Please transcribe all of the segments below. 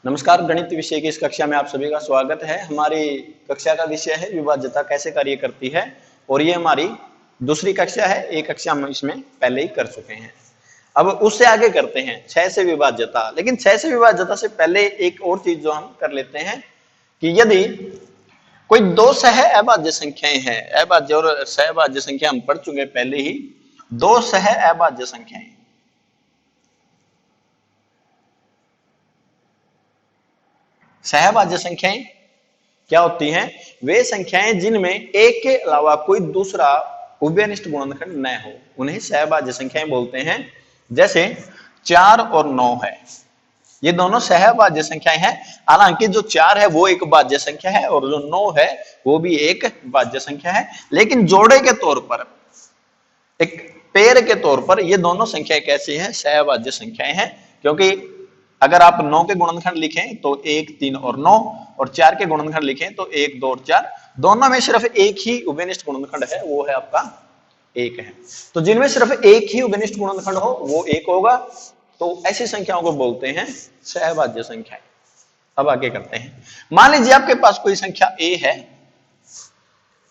नमस्कार। गणित विषय की इस कक्षा में आप सभी का स्वागत है। हमारी कक्षा का विषय है विभाज्यता कैसे कार्य करती है और ये हमारी दूसरी कक्षा है। एक कक्षा हम इसमें पहले ही कर चुके हैं। अब उससे आगे करते हैं 6 से विभाज्यता। लेकिन 6 से विभाज्यता से पहले एक और चीज जो हम कर लेते हैं कि यदि कोई दो सह अभाज्य संख्याएं हैं, अभाज्य और सहभाज्य संख्या हम पढ़ चुके हैं पहले ही। दो सह अभाज्य संख्याएं, सहभाज्य संख्याएं क्या होती हैं? वे संख्याएं जिनमें एक के अलावा कोई दूसरा उभयनिष्ठ गुणनखंड न हो, उन्हें सहभाज्य संख्याएं बोलते हैं। जैसे 4 और 9 है, ये दोनों सहभाज्य संख्याएं हैं। हालांकि जो 4 है वो एक भाज्य संख्या है और जो 9 है वो भी एक भाज्य संख्या है, लेकिन जोड़े के तौर पर, एक पेयर के तौर पर ये दोनों संख्याएं कैसी हैं? सहभाज्य संख्याएं हैं। क्योंकि अगर आप 9 के गुणनखंड लिखें तो 1, 3 और 9, और 4 के गुणनखंड लिखें तो 1, 2 और 4, दोनों में सिर्फ एक ही उभयनिष्ठ गुणनखंड है, वो है आपका 1 है। तो जिनमें सिर्फ एक ही उभयनिष्ठ गुणनखंड हो वो 1 होगा, तो ऐसी संख्याओं को बोलते हैं सहभाज्य संख्याएं। अब आगे करते हैं। मान लीजिए आपके पास कोई संख्या a है,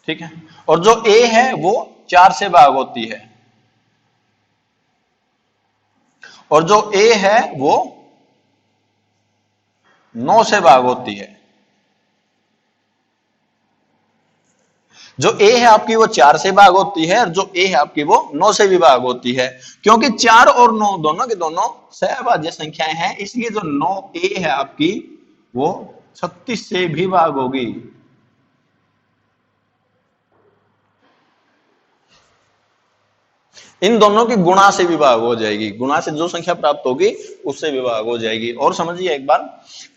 ठीक है, और जो a है वो 4 से भाग होती है, और जो a है वो 9 से भाग होती है। जो a है आपकी वो 4 से भाग होती है, और जो a है आपकी वो 9 से भी भाग होती है। क्योंकि 4 और 9 दोनों के दोनों सहभाज्य संख्याएं हैं, इसलिए जो 9a है आपकी वो 36 से भी भाग होगी। इन दोनों की गुणा से विभाग हो जाएगी, गुणा से जो संख्या प्राप्त होगी उससे विभाग हो जाएगी। और समझिए एक बार,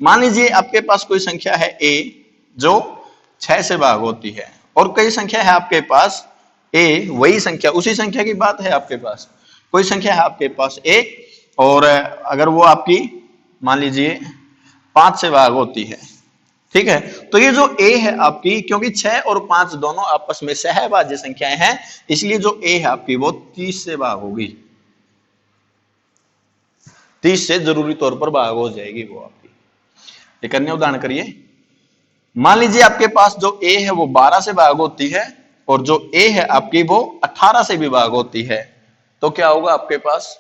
मान लीजिए आपके पास कोई संख्या है a जो 6 से भाग होती है, और कई संख्या है आपके पास a, वही संख्या, उसी संख्या की बात है, आपके पास कोई संख्या है आपके पास a, और अगर वो आपकी मान लीजिए 5 से भाग होती है, ठीक है, तो ये जो a है आपकी, क्योंकि 6 और 5 दोनों आपस में सहभाज्य संख्याएं हैं, इसलिए जो a है आपकी वो 30 से भाग होगी। 30 से जरूरी तौर पर भाग हो जाएगी वो आपकी। एक अन्य उदाहरण करिए। मान लीजिए आपके पास जो a है वो 12 से भाग होती है, और जो a है आपकी वो 18 से भी भाग होती है। तो क्या होगा आपके पास?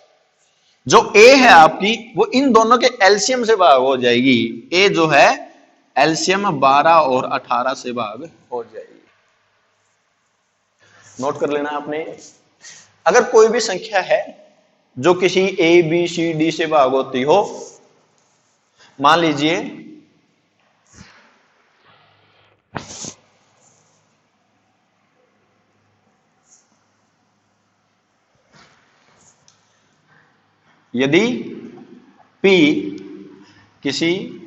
जो a है आपकी वो इन दोनों के एलसीएम से भाग हो जाएगी। a जो है एलसीएम 12 और 18 से भाग हो जाएगी। नोट कर लेना आपने। अगर कोई भी संख्या है जो किसी a, b, c, d से भाग होती हो, मान लीजिए यदि p किसी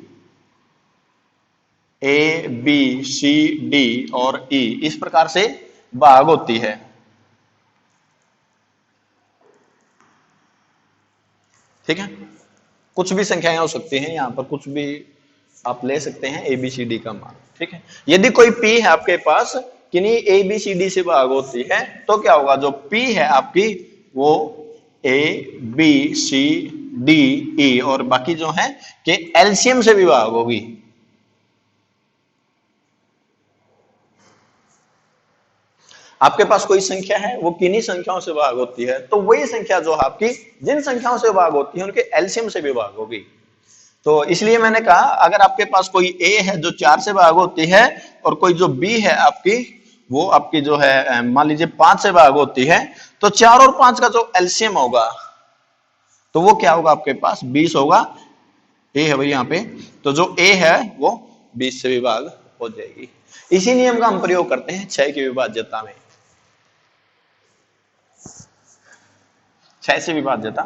a, b, c, d और e इस प्रकार से भाग होती है, ठीक है, कुछ भी संख्याएं हो सकती हैं, यहां पर कुछ भी आप ले सकते हैं a, b, c, d का मान, ठीक है। यदि कोई p है आपके पास किन्हीं a, b, c, d से भाग होती है, तो क्या होगा? जो p है आपकी वो a, b, c, d, e और बाकी जो है कि एलसीएम से भी भाग होगी। आपके पास कोई संख्या है वो किन्हीं संख्याओं से भाग होती है, तो वही संख्या जो आपकी जिन संख्याओं से भाग होती है उनके एलसीएम से भी भाग होगी। तो इसलिए मैंने कहा, अगर आपके पास कोई a है जो 4 से भाग होती है, और कोई जो b है आपकी वो आपकी जो है मान लीजिए 5 से भाग होती है, तो 4 और 5 का जो एलसीएम होगा तो वो क्या होगा? आपके पास 20 होगा। a है भाई यहाँ पे, तो जो a है वो 20 से भी भाग हो जाएगी। इसी नियम का हम प्रयोग करते हैं 6 की विभाज्यता में। 6 से विभाज्यता,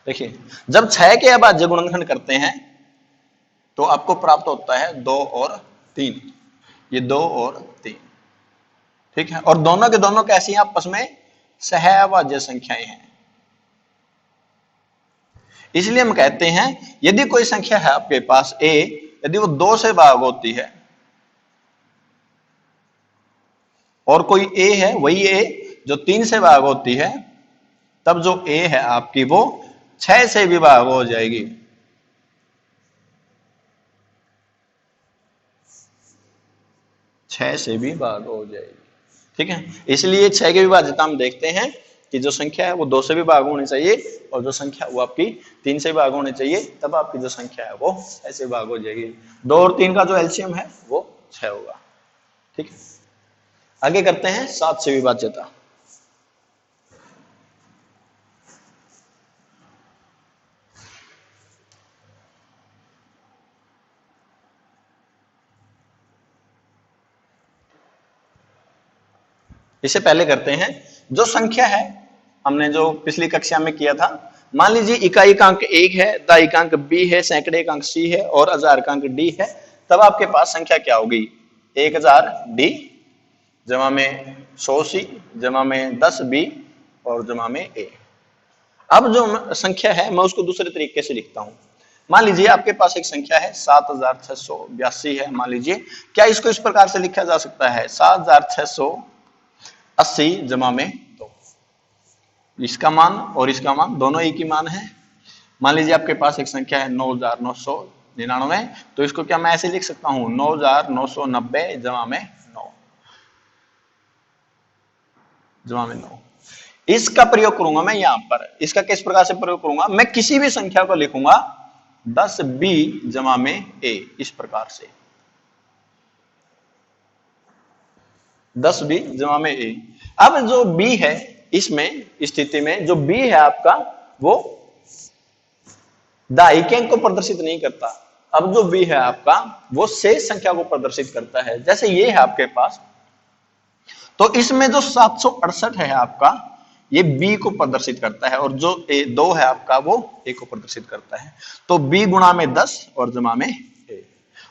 देखिए, जब 6 के अभाज्य गुणनखंड करते हैं तो आपको प्राप्त होता है 2 और 3, ये 2 और 3, ठीक है, और दोनों के दोनों कैसी हैं? आपस में सहअभाज्य संख्याएं हैं। इसलिए हम कहते हैं यदि कोई संख्या है आपके पास a, यदि वो 2 से भाग होती है, और कोई a है, वही a जो 3 से भाग होती है, तब जो a है आपकी वो 6 से भी भाग हो जाएगी। छह से भी भाग हो जाएगी, ठीक है। इसलिए 6 के विभाजित हम देखते हैं कि जो संख्या है वो 2 से भी भाग होनी चाहिए और जो संख्या वो आपकी 3 से भाग होनी चाहिए, तब आपकी जो संख्या है वो 6 से भाग हो जाएगी। 2 और 3 का जो एलसीएम है वो 6 होगा, ठीक है। आगे करते हैं 7 से विभाज्यता। इससे पहले करते हैं जो संख्या है, हमने जो पिछली कक्षा में किया था, मान लीजिए इकाई का अंक 1 है, दहाई का अंक b है, सैकड़े का अंक c है और हजार का अंक d है, तब आपके पास संख्या क्या होगी? 1000 d जमा में 100 c जमा में 10 b और जमा में a। अब जो संख्या है मैं उसको दूसरे तरीके से लिखता हूं। मान लीजिए आपके पास एक संख्या है 7682 है, मान लीजिए। क्या इसको इस प्रकार से लिखा जा सकता है? 7680 जमा में 2, इसका मान और इसका मान दोनों एक ही मान है। मान लीजिए आपके पास एक संख्या है 9999, तो इसको क्या मैं ऐसे लिख सकता हूं? 9990 जमा में 9 जमा में 9। इसका प्रयोग करूंगा मैं यहां पर। इसका किस प्रकार से प्रयोग करूंगा? मैं किसी भी संख्या को लिखूंगा 10b जमा में a, इस प्रकार से 10b जमा में a। अब जो b है, इसमें स्थिति में जो b है आपका वो दहाई के अंक को प्रदर्शित नहीं करता। अब जो b है आपका वो शेष संख्या को प्रदर्शित करता है। जैसे ये है आपके पास, तो इसमें जो 768 है आपका, ये b को प्रदर्शित करता है और जो 2 है आपका वो a को प्रदर्शित करता है। तो b गुणा में 10 और जमा में a।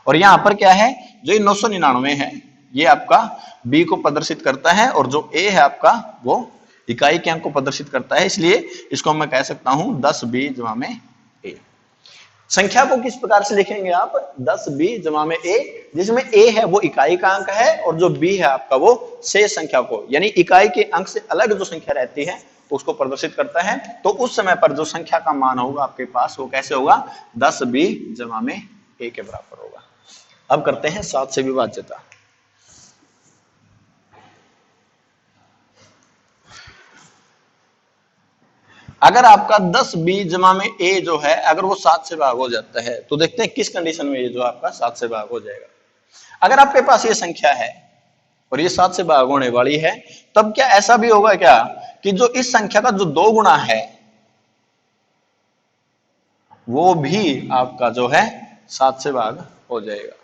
और यहां पर क्या है? जो ये 999 है ये आपका b को प्रदर्शित करता है और जो a है आपका वो इकाई के अंक को प्रदर्शित करता है, इसलिए इसको मैं कह सकता हूं 10b जमा में a। संख्या को किस प्रकार से लिखेंगे आप? 10b जमा में a, जिसमें a है वो इकाई का अंक है और जो b है आपका वो शेष संख्या को, यानी इकाई के अंक से अलग जो संख्या रहती है उसको प्रदर्शित करता है। तो उस समय पर जो संख्या का मान होगा आपके पास वो कैसे होगा? 10b जमा में a के बराबर होगा। अब करते हैं 7 से विभाज्यता। अगर आपका 10b जमा में a जो है अगर वो 7 से भाग हो जाता है, तो देखते हैं किस कंडीशन में ये जो आपका 7 से भाग हो जाएगा। अगर आपके पास ये संख्या है और ये 7 से भाग होने वाली है, तब क्या ऐसा भी होगा क्या कि जो इस संख्या का जो 2 गुना है वो भी आपका जो है 7 से भाग हो जाएगा।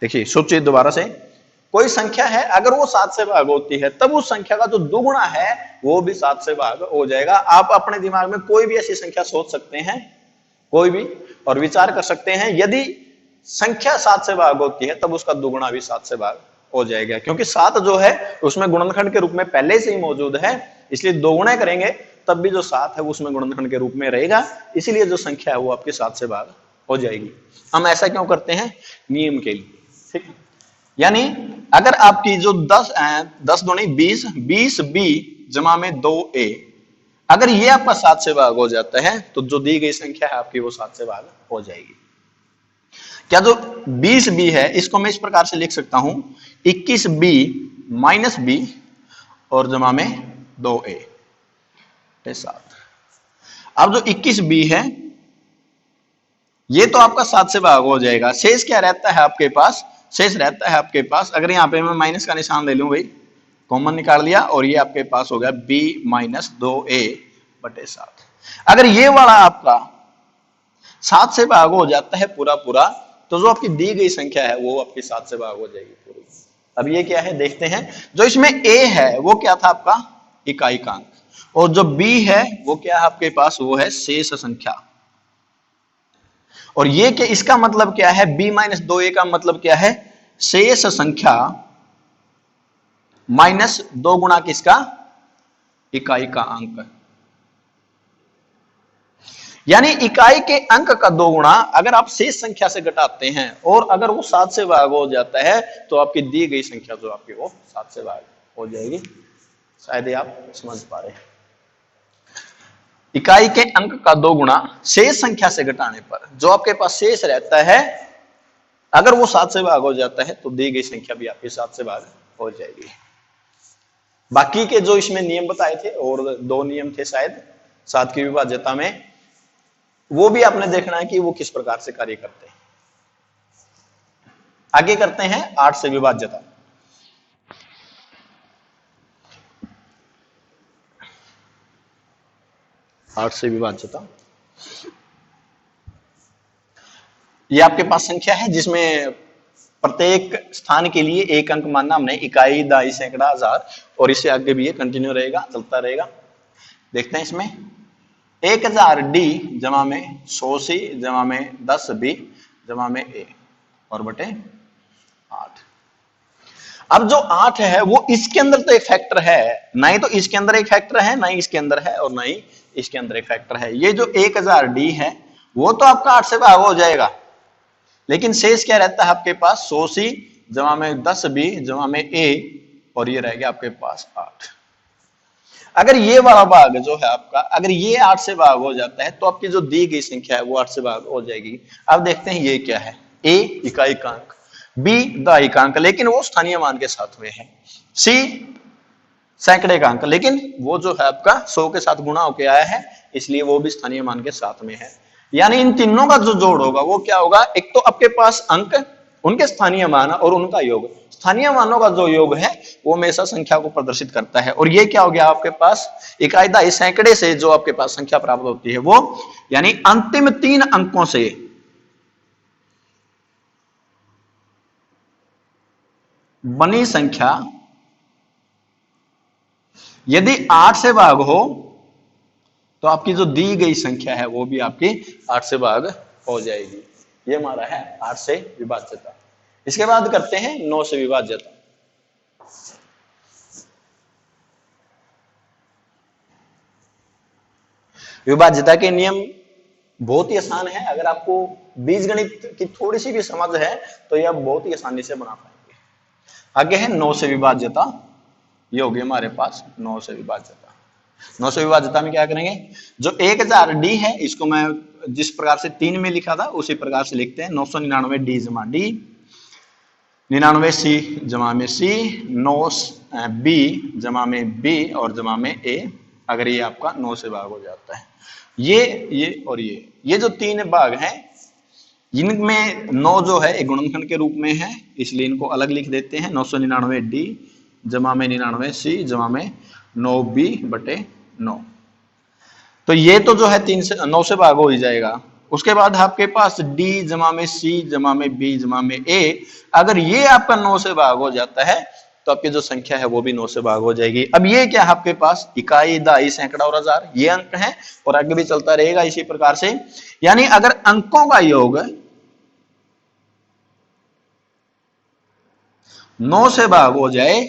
देखिए सोचिए दोबारा से, कोई संख्या है अगर वो 7 से भाग होती है, तब उस संख्या का जो 2 गुना है वो भी 7 से भाग हो जाएगा। आप अपने दिमाग में कोई भी ऐसी संख्या सोच सकते हैं, कोई भी, और विचार कर सकते हैं। यदि संख्या 7 से भाग होती है तब उसका 2 गुना भी 7 से भाग हो जाएगा, क्योंकि 7 जो है उसमें गुणनखंड के रूप में पहले से ही मौजूद है, इसलिए 2 गुना करेंगे तब भी जो 7 है वो उसमें गुणनखंड के रूप में रहेगा, इसीलिए जो संख्या है वो आपकी 7 से भाग हो जाएगी। हम ऐसा क्यों करते हैं? नियम के लिए, ठीक है। यानी अगर आपकी जो 10 दूनी 20, 20b जमा में 2a, अगर ये आपका 7 से भाग हो जाता है तो जो दी गई संख्या है आपकी वो 7 से भाग हो जाएगी। क्या जो 20b है इसको मैं इस प्रकार से लिख सकता हूं 21b माइनस b और जमा में 2a 7। अब जो 21b है ये तो आपका 7 से भाग हो जाएगा। शेष क्या रहता है आपके पास? शेष रहता है आपके पास, अगर यहाँ पे मैं माइनस का निशान ले लूं भाई, कॉमन निकाल लिया और ये आपके पास हो गया b माइनस 2a बटे 7। अगर ये वाला आपका 7 से भाग हो जाता है पूरा पूरा, तो जो आपकी दी गई संख्या है वो आपकी 7 से भाग हो जाएगी पूरी। अब ये क्या है देखते हैं। जो इसमें a है वो क्या था आपका? इकाई का अंक, और जो b है वो क्या है आपके पास? वो है शेष संख्या। और ये क्या, इसका मतलब क्या है? b माइनस 2a का मतलब क्या है? शेष संख्या माइनस 2 गुना किसका? इकाई का अंक। यानी इकाई के अंक का 2 गुना अगर आप शेष संख्या से घटाते हैं और अगर वो 7 से भाग हो जाता है तो आपकी दी गई संख्या जो आपकी वो 7 से भाग हो जाएगी। शायद आप समझ पा रहे हैं। इकाई के अंक का 2 गुना शेष संख्या से घटाने पर जो आपके पास शेष रहता है, अगर वो 7 से भाग हो जाता है तो दी गई संख्या भी आपकी 7 से भाग हो जाएगी। बाकी के जो इसमें नियम बताए थे और 2 नियम थे शायद 7 की विभाज्यता में, वो भी आपने देखना है कि वो किस प्रकार से कार्य करते हैं। आगे करते हैं 8 से विभाज्यता। आठ से विभाज्यता, ये आपके पास संख्या है जिसमें प्रत्येक स्थान के लिए एक अंक मानना हमने, इकाई, दहाई, सैकड़ा, हजार, और इससे आगे भी ये कंटिन्यू रहेगा, चलता रहेगा। देखते हैं इसमें 1000 डी जमा में 100 सी जमा में 10 बी जमा में ए और बटे 8। अब जो 8 है वो इसके अंदर तो एक फैक्टर है, ना ही तो इसके अंदर एक फैक्टर है, ना ही इसके अंदर है, और ना ही इसके अंदर एक फैक्टर है। ये जो 1000 डी है वो तो आपका 8 से भाग हो जाएगा, लेकिन शेष क्या रहता है आपके पास 100 सी जमा में 10 बी जमा में ए, और ये रहेगा आपके पास 8। अगर ये वाला भाग जो है आपका, अगर ये 8 से भाग हो जाता है तो आपकी जो दी गई संख्या है वो 8 से भाग हो जाएगी। अब देखते हैं ये क्या है। ए इकाई का अंक, बी दहाई का अंक लेकिन वो स्थानीय मान के साथ में है, सी सैकड़े का अंक लेकिन वो जो है आपका 100 के साथ गुणा होके आया है, इसलिए वो भी स्थानीय मान के साथ में है। यानी इन तीनों का जो जोड़ होगा वो क्या होगा, एक तो आपके पास अंक, उनके स्थानीय मान और उनका योग। स्थानीय मानों का जो योग है वो हमेशा संख्या को प्रदर्शित करता है, और ये क्या हो गया आपके पास, इकाई, दहाई, सैकड़े से जो आपके पास संख्या प्राप्त होती है वो, यानी अंतिम 3 अंकों से बनी संख्या यदि 8 से भाग हो तो आपकी जो दी गई संख्या है वो भी आपकी 8 से भाग हो जाएगी। ये हमारा है 8 से विभाज्यता। इसके बाद करते हैं 9 से विभाज्यता। विभाज्यता के नियम बहुत ही आसान है, अगर आपको बीजगणित की थोड़ी सी भी समझ है तो यह बहुत ही आसानी से बना पाएंगे। आगे है 9 से विभाज्यता, ये होगी हमारे पास 9 से विभाज्यता। 9 से विभाज्यता में क्या करेंगे, जो 1000 डी है इसको मैं जिस प्रकार से 3 में लिखा था उसी प्रकार से लिखते हैं। 999 डी जमा डी, 99 सी जमा में सी, 9 बी जमा में बी और जमा में ए, अगर ये आपका 9 से भाग हो जाता है। ये और ये जो 3 भाग हैं, इनमें 9 जो है एक गुणनखंड के रूप में है, इसलिए इनको अलग लिख देते हैं। 999 डी जमा में 99 सी जमा में 9 बी बटे 9। तो ये तो जो है 3 से 9 से भाग हो ही जाएगा। उसके बाद आपके पास डी जमा में सी जमा में बी जमा में ए, अगर ये आपका 9 से भाग हो जाता है तो आपकी जो संख्या है वो भी 9 से भाग हो जाएगी। अब ये क्या है आपके पास, इकाई, दहाई, सैकड़ा और हजार, ये अंक है और आगे भी चलता रहेगा इसी प्रकार से। यानी अगर अंकों का योग 9 से भाग हो जाए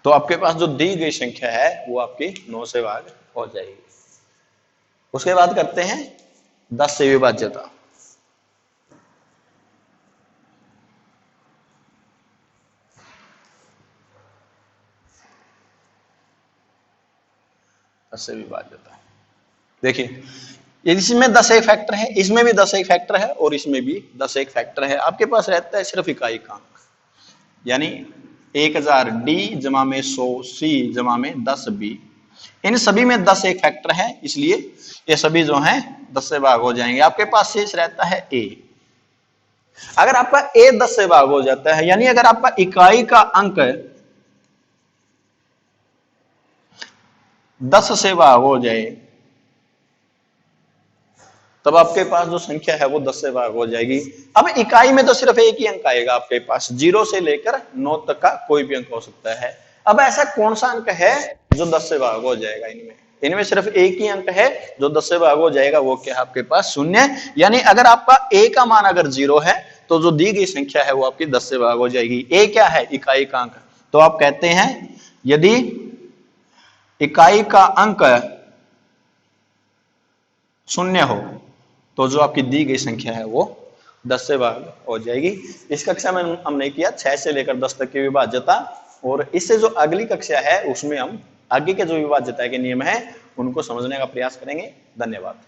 तो आपके पास जो दी गई संख्या है वो आपकी 9 से भाग हो जाएगी। उसके बाद करते हैं 10 से विभाज्यता। से विभाज्यता देखिए, इसमें 10 एक फैक्टर है, इसमें भी 10 एक फैक्टर है और इसमें भी 10 एक फैक्टर है। आपके पास रहता है सिर्फ इकाई का अंक, यानी 1000 डी जमा में 100 सी जमा में 10 बी, इन सभी में 10 एक फैक्टर है, इसलिए ये सभी जो हैं 10 से भाग हो जाएंगे। आपके पास शेष रहता है ए। अगर आपका ए 10 से भाग हो जाता है, यानी अगर आपका इकाई का अंक 10 से भाग हो जाए तब आपके पास जो संख्या है वो 10 से भाग हो जाएगी। अब इकाई में तो सिर्फ एक ही अंक आएगा आपके पास, 0 से लेकर 9 तक का कोई भी अंक हो सकता है। अब ऐसा कौन सा अंक है जो 10 से भाग हो जाएगा, इनमें सिर्फ एक ही अंक है जो 10 से भाग हो जाएगा, वो क्या है आपके पास, 0। यानी अगर आपका ए का मान अगर 0 है तो जो दी गई संख्या है वो आपकी 10 से भाग हो जाएगी। ए क्या है, इकाई का अंक, तो आप कहते हैं यदि इकाई का अंक 0 हो तो जो आपकी दी गई संख्या है वो 10 से भाग हो जाएगी। इस कक्षा में हमने किया 6 से लेकर 10 तक की विभाज्यता, और इससे जो अगली कक्षा है उसमें हम आगे के जो विभाज्यता के नियम है उनको समझने का प्रयास करेंगे। धन्यवाद।